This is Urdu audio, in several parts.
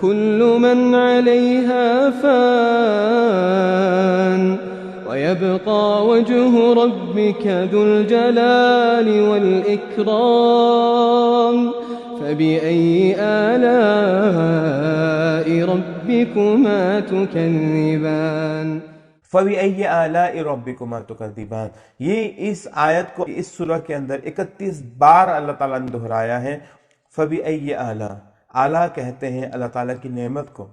كل من عليها فان ويبقى وجه ربك ذو الجلال والإكرام فبأي آلاء ربكما تكذبان۔ فَبِأَيِّ آلَاءِ رَبِّكُمَا تُكَذِّبَانِ، یہ اس آیت کو اس سورہ کے اندر 31 بار اللہ تعالیٰ نے دہرایا ہے۔ فَبِأَيِّ آلَاء، آلہ کہتے ہیں اللہ تعالیٰ کی نعمت کو،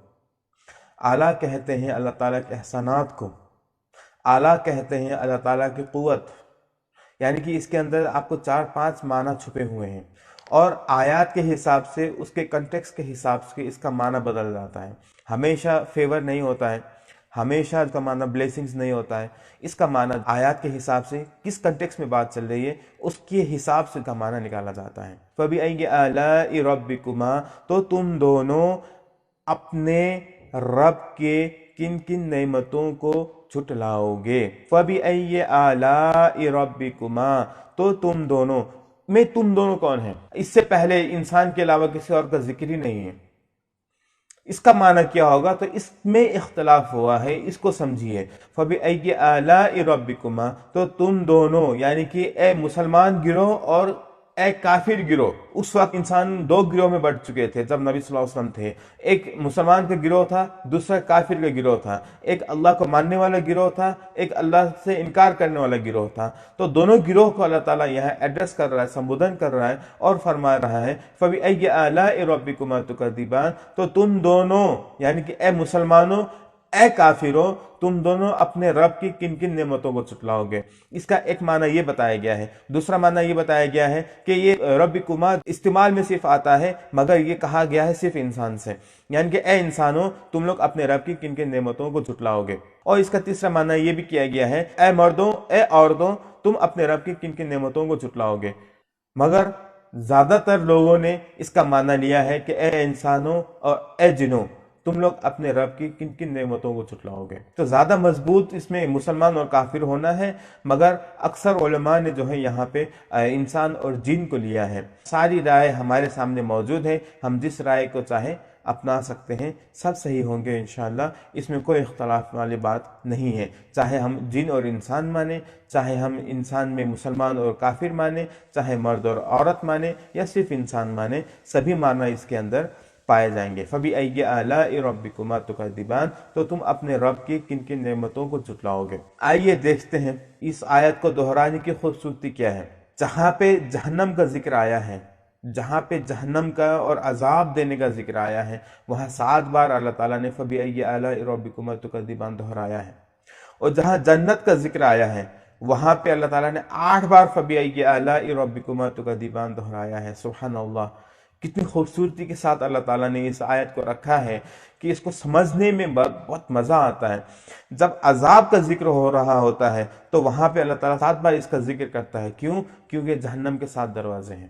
آلہ کہتے ہیں اللہ تعالیٰ کے احسانات کو، آلہ کہتے ہیں اللہ تعالیٰ کی قوت، یعنی کہ اس کے اندر آپ کو 4-5 معنی چھپے ہوئے ہیں، اور آیات کے حساب سے، اس کے کنٹیکس کے حساب سے اس کا معنی بدل جاتا ہے۔ ہمیشہ فیور نہیں ہوتا ہے، ہمیشہ اس کا معنی بلیسنگز نہیں ہوتا ہے، اس کا معنی آیات کے حساب سے کس کنٹیکس میں بات چل رہی ہے اس کے حساب سے کا معنی نکالا جاتا ہے۔ فَبِأَيِّ آلَاءِ رَبِّكُمَا، تو تم دونوں اپنے رب کے کن کن نعمتوں کو جھٹلاؤ گے۔ فَبِأَيِّ آلَاءِ رَبِّكُمَا، تو تم دونوں میں، تم دونوں کون ہیں؟ اس سے پہلے انسان کے علاوہ کسی اور کا ذکر ہی نہیں ہے۔ اس کا معنی کیا ہوگا؟ تو اس میں اختلاف ہوا ہے، اس کو سمجھیے۔ فَبِأَيِّ آلَاءِ رَبِّكُمَا، تو تم دونوں، یعنی کہ اے مسلمان گروہ اور اے کافر گروہ۔ اس وقت انسان 2 گروہ میں بٹ چکے تھے جب نبی صلی اللہ علیہ وسلم تھے۔ ایک مسلمان کا گروہ تھا، دوسرا کافر کا گروہ تھا، ایک اللہ کو ماننے والا گروہ تھا، ایک اللہ سے انکار کرنے والا گروہ تھا۔ تو دونوں گروہ کو اللہ تعالیٰ یہاں ایڈریس کر رہا ہے، سمبودھن کر رہا ہے اور فرما رہا ہے فَبِأَيِّ آلَاءِ رَبِّكُمَا تُكَذِّبَانِ، تو تم دونوں، یعنی کہ اے مسلمانوں، اے کافروں، تم دونوں اپنے رب کی کن کن نعمتوں کو جھٹلاؤ گے۔ اس کا ایک معنی یہ بتایا گیا ہے۔ دوسرا معنی یہ بتایا گیا ہے کہ یہ ربکما استعمال میں صرف آتا ہے، مگر یہ کہا گیا ہے صرف انسان سے، یعنی کہ اے انسانوں، تم لوگ اپنے رب کی کن کن نعمتوں کو جھٹلاؤ گے۔ اور اس کا تیسرا معنی یہ بھی کیا گیا ہے، اے مردوں، اے عورتوں، تم اپنے رب کی کن کن نعمتوں کو جھٹلاؤ گے۔ مگر زیادہ تر لوگوں نے اس کا معنی لیا ہے کہ اے انسانوں اور اے جنوں، تم لوگ اپنے رب کی کن کن نعمتوں کو جھٹلاؤ گے۔ تو زیادہ مضبوط اس میں مسلمان اور کافر ہونا ہے، مگر اکثر علماء نے جو ہے یہاں پہ انسان اور جن کو لیا ہے۔ ساری رائے ہمارے سامنے موجود ہے، ہم جس رائے کو چاہیں اپنا سکتے ہیں، سب صحیح ہوں گے انشاءاللہ، اس میں کوئی اختلاف والی بات نہیں ہے۔ چاہے ہم جن اور انسان مانیں، چاہے ہم انسان میں مسلمان اور کافر مانیں، چاہے مرد اور عورت مانیں یا صرف انسان مانیں، سبھی معنی اس کے اندر پائے جائیں گے۔ فَبِأَيِّ آلَاءِ رَبِّكُمَا تُكَذِّبَانِ، تو تم اپنے رب کی کن کن نعمتوں کو جھٹلاؤ گے۔ آئیے دیکھتے ہیں اس آیت کو دہرانے کی خوبصورتی کیا ہے۔ جہاں پہ جہنم کا ذکر آیا ہے، جہاں پہ جہنم کا اور عذاب دینے کا ذکر آیا ہے، وہاں 7 بار اللہ تعالیٰ نے فَبِأَيِّ آلَاءِ رَبِّكُمَا تُكَذِّبَانِ دہرایا ہے۔ اور جہاں جنت کا ذکر آیا ہے، وہاں پہ اللہ تعالیٰ نے 8 بار فَبِأَيِّ آلَاءِ رَبِّكُمَا تُكَذِّبَانِ دہرایا ہے۔ سبحان اللہ، کتنی خوبصورتی کے ساتھ اللہ تعالیٰ نے اس آیت کو رکھا ہے کہ اس کو سمجھنے میں بہت مزہ آتا ہے۔ جب عذاب کا ذکر ہو رہا ہوتا ہے تو وہاں پہ اللہ تعالیٰ 7 بار اس کا ذکر کرتا ہے۔ کیوں؟ کیونکہ جہنم کے 7 دروازے ہیں۔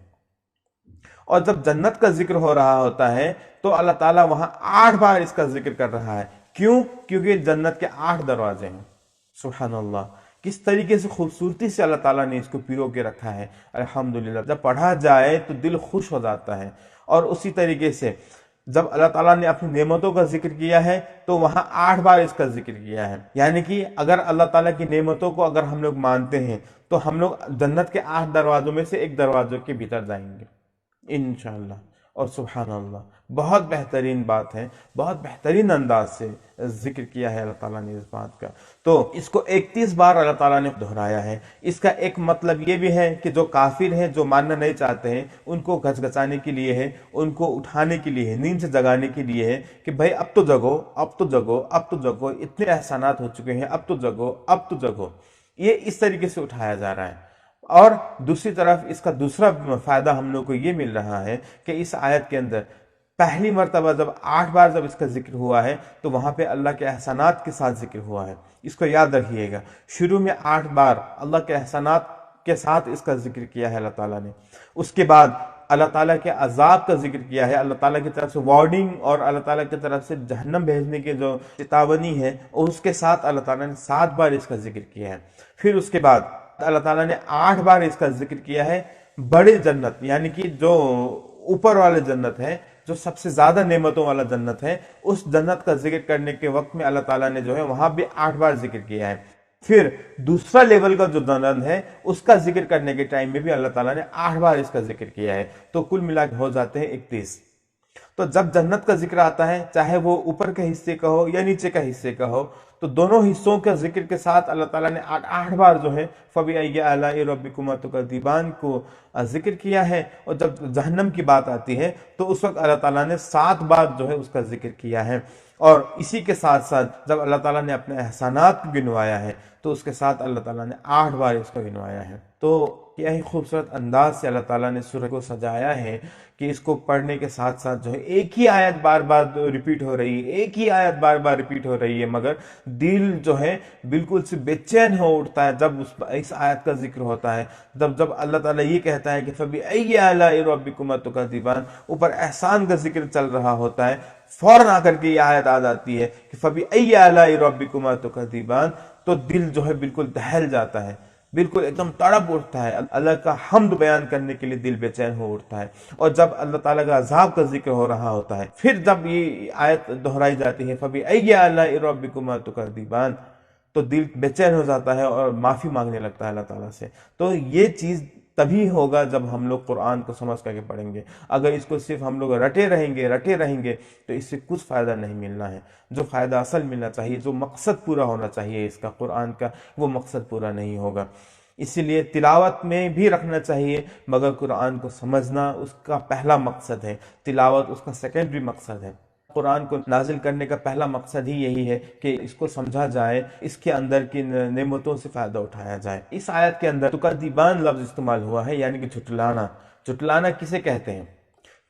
اور جب جنت کا ذکر ہو رہا ہوتا ہے تو اللہ تعالیٰ وہاں 8 بار اس کا ذکر کر رہا ہے۔ کیوں؟ کیونکہ جنت کے 8 دروازے ہیں۔ سبحان اللہ، کس طریقے سے خوبصورتی سے اللہ تعالیٰ نے اس کو پیرو کے رکھا ہے۔ الحمدللہ، جب پڑھا جائے تو دل خوش ہو جاتا ہے۔ اور اسی طریقے سے جب اللہ تعالیٰ نے اپنی نعمتوں کا ذکر کیا ہے تو وہاں 8 بار اس کا ذکر کیا ہے۔ یعنی کہ اگر اللہ تعالیٰ کی نعمتوں کو اگر ہم لوگ مانتے ہیں تو ہم لوگ جنت کے 8 دروازوں میں سے ایک دروازے کے بھیتر جائیں گے انشاءاللہ۔ اور سبحان اللہ، بہت بہترین بات ہے، بہت بہترین انداز سے ذکر کیا ہے اللہ تعالیٰ نے اس بات کا۔ تو اس کو 31 بار اللہ تعالیٰ نے دہرایا ہے۔ اس کا ایک مطلب یہ بھی ہے کہ جو کافر ہیں، جو ماننا نہیں چاہتے ہیں، ان کو گھچگھچانے کے لیے ہے، ان کو اٹھانے کے لیے ہے، نیند سے جگانے کے لیے ہے کہ بھائی اب تو جگو، اب تو جگو، اب تو جگو، اتنے احسانات ہو چکے ہیں، اب تو جگو، اب تو جگو۔ یہ اس طریقے سے اٹھایا جا رہا ہے۔ اور دوسری طرف اس کا دوسرا فائدہ ہم لوگ کو یہ مل رہا ہے کہ اس آیت کے اندر پہلی مرتبہ جب 8 بار جب اس کا ذکر ہوا ہے تو وہاں پہ اللہ کے احسانات کے ساتھ ذکر ہوا ہے۔ اس کو یاد رکھیے گا، شروع میں 8 بار اللہ کے احسانات کے ساتھ اس کا ذکر کیا ہے اللہ تعالیٰ نے۔ اس کے بعد اللہ تعالیٰ کے عذاب کا ذکر کیا ہے، اللہ تعالیٰ کی طرف سے وارننگ اور اللہ تعالیٰ کی طرف سے جہنم بھیجنے کی جو چتاونی ہے، اور اس کے ساتھ اللہ تعالیٰ نے 7 بار اس کا ذکر کیا ہے۔ پھر اس کے بعد اللہ تعالیٰ نے 8 بار اس کا ذکر کیا ہے بڑے جنت، یعنی کہ جو اوپر والے جنت ہے، جو سب سے زیادہ نعمتوں والا جنت ہے، اس جنت کا ذکر کرنے کے وقت میں اللہ تعالیٰ نے جو ہے وہاں بھی 8 بار ذکر کیا ہے۔ پھر دوسرا لیول کا جو جنت ہے اس کا ذکر کرنے کے ٹائم میں بھی اللہ تعالیٰ نے 8 بار اس کا ذکر کیا ہے، تو کل ملا کے ہو جاتے ہیں 31۔ تو جب جنت کا ذکر آتا ہے، چاہے وہ اوپر کے حصے کا ہو یا نیچے کا حصے کا ہو، تو دونوں حصوں کے ذکر کے ساتھ اللہ تعالیٰ نے 8 بار جو ہے فَبِأَيِّ آلَاءِ رَبِّكُمَا تُكَذِّبَانِ کو ذکر کیا ہے۔ اور جب جہنم کی بات آتی ہے تو اس وقت اللہ تعالیٰ نے 7 بار جو ہے اس کا ذکر کیا ہے۔ اور اسی کے ساتھ ساتھ جب اللہ تعالیٰ نے اپنے احسانات کو گنوایا ہے تو اس کے ساتھ اللہ تعالیٰ نے 8 بار اس کو گنوایا ہے۔ تو کیا ہی خوبصورت انداز سے اللہ تعالیٰ نے سورہ کو سجایا ہے کہ اس کو پڑھنے کے ساتھ ساتھ جو ہے ایک ہی آیت بار بار ریپیٹ ہو رہی ہے، ایک ہی آیت بار بار ریپیٹ ہو رہی ہے، مگر دل جو ہے بالکل سے بے چین ہو اٹھتا ہے جب اس آیت کا ذکر ہوتا ہے۔ جب اللہ تعالیٰ یہ کہتا ہے کہ فَبِأَيِّ آلَاءِ رَبِّكُمَا تُكَذِّبَانِ، اوپر احسان کا ذکر چل رہا ہوتا ہے، فوراً آ کر کے یہ آیت آ جاتی ہے کہ فَبِأَيِّ آلَاءِ رَبِّكُمَا تُكَذِّبَانِ، تو دل جو ہے بالکل دہل جاتا ہے، بالکل ایک دم تڑپ اٹھتا ہے، اللہ کا حمد بیان کرنے کے لیے دل بے چین ہو اٹھتا ہے۔ اور جب اللہ تعالیٰ کا عذاب کا ذکر ہو رہا ہوتا ہے، پھر جب یہ آیت دہرائی جاتی ہے فَبِأَيِّ آلَاءِ رَبِّكُمَا تُكَذِّبَانِ، تو دل بے چین ہو جاتا ہے اور معافی مانگنے لگتا ہے اللہ تعالیٰ سے۔ تو یہ چیز تبھی ہوگا جب ہم لوگ قرآن کو سمجھ کر کے پڑھیں گے۔ اگر اس کو صرف ہم لوگ رٹے رہیں گے تو اس سے کچھ فائدہ نہیں ملنا ہے۔ جو فائدہ اصل ملنا چاہیے، جو مقصد پورا ہونا چاہیے اس کا، قرآن کا، وہ مقصد پورا نہیں ہوگا۔ اسی لیے تلاوت میں بھی رکھنا چاہیے، مگر قرآن کو سمجھنا اس کا پہلا مقصد ہے، تلاوت اس کا سیکنڈری مقصد ہے۔ قرآن کو نازل کرنے کا پہلا مقصد ہی یہی ہے کہ اس کو سمجھا جائے، اس کے اندر کی نعمتوں سے فائدہ اٹھایا جائے۔ اس آیت کے اندر تکذیبان لفظ استعمال ہوا ہے، یعنی کہ جھٹلانا۔ جھٹلانا کسے کہتے ہیں،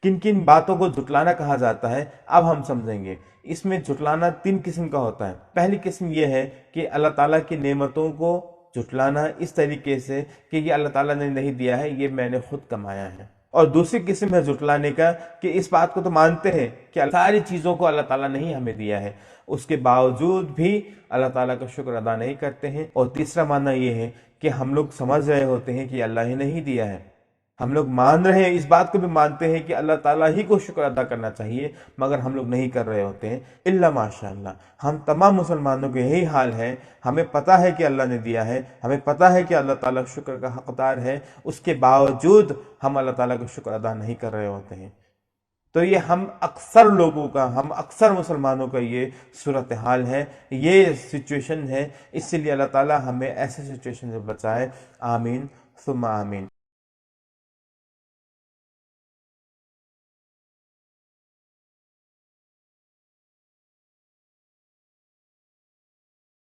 کن کن باتوں کو جھٹلانا کہا جاتا ہے، اب ہم سمجھیں گے۔ اس میں جھٹلانا 3 قسم کا ہوتا ہے۔ پہلی قسم یہ ہے کہ اللہ تعالیٰ کی نعمتوں کو جھٹلانا اس طریقے سے کہ یہ اللہ تعالیٰ نے نہیں دیا ہے، یہ میں نے خود کمایا ہے۔ اور دوسری قسم ہے جھٹلانے کا کہ اس بات کو تو مانتے ہیں کہ ساری چیزوں کو اللہ تعالیٰ نے ہی ہمیں دیا ہے، اس کے باوجود بھی اللہ تعالیٰ کا شکر ادا نہیں کرتے ہیں۔ اور تیسرا معنی یہ ہے کہ ہم لوگ سمجھ رہے ہوتے ہیں کہ اللہ ہی نے ہی دیا ہے، ہم لوگ مان رہے ہیں، اس بات کو بھی مانتے ہیں کہ اللہ تعالیٰ ہی کو شکر ادا کرنا چاہیے، مگر ہم لوگ نہیں کر رہے ہوتے ہیں۔ الا ماشاء اللہ، ہم تمام مسلمانوں کے یہی حال ہے، ہمیں پتہ ہے کہ اللہ نے دیا ہے، ہمیں پتہ ہے کہ اللہ تعالیٰ شکر کا حقدار ہے، اس کے باوجود ہم اللہ تعالیٰ کا شکر ادا نہیں کر رہے ہوتے ہیں۔ تو یہ ہم اکثر مسلمانوں کا یہ صورتحال ہے، یہ سچویشن ہے۔ اس لیے اللہ تعالیٰ ہمیں ایسے سچویشن سے بچائے، آمین ثم آمین۔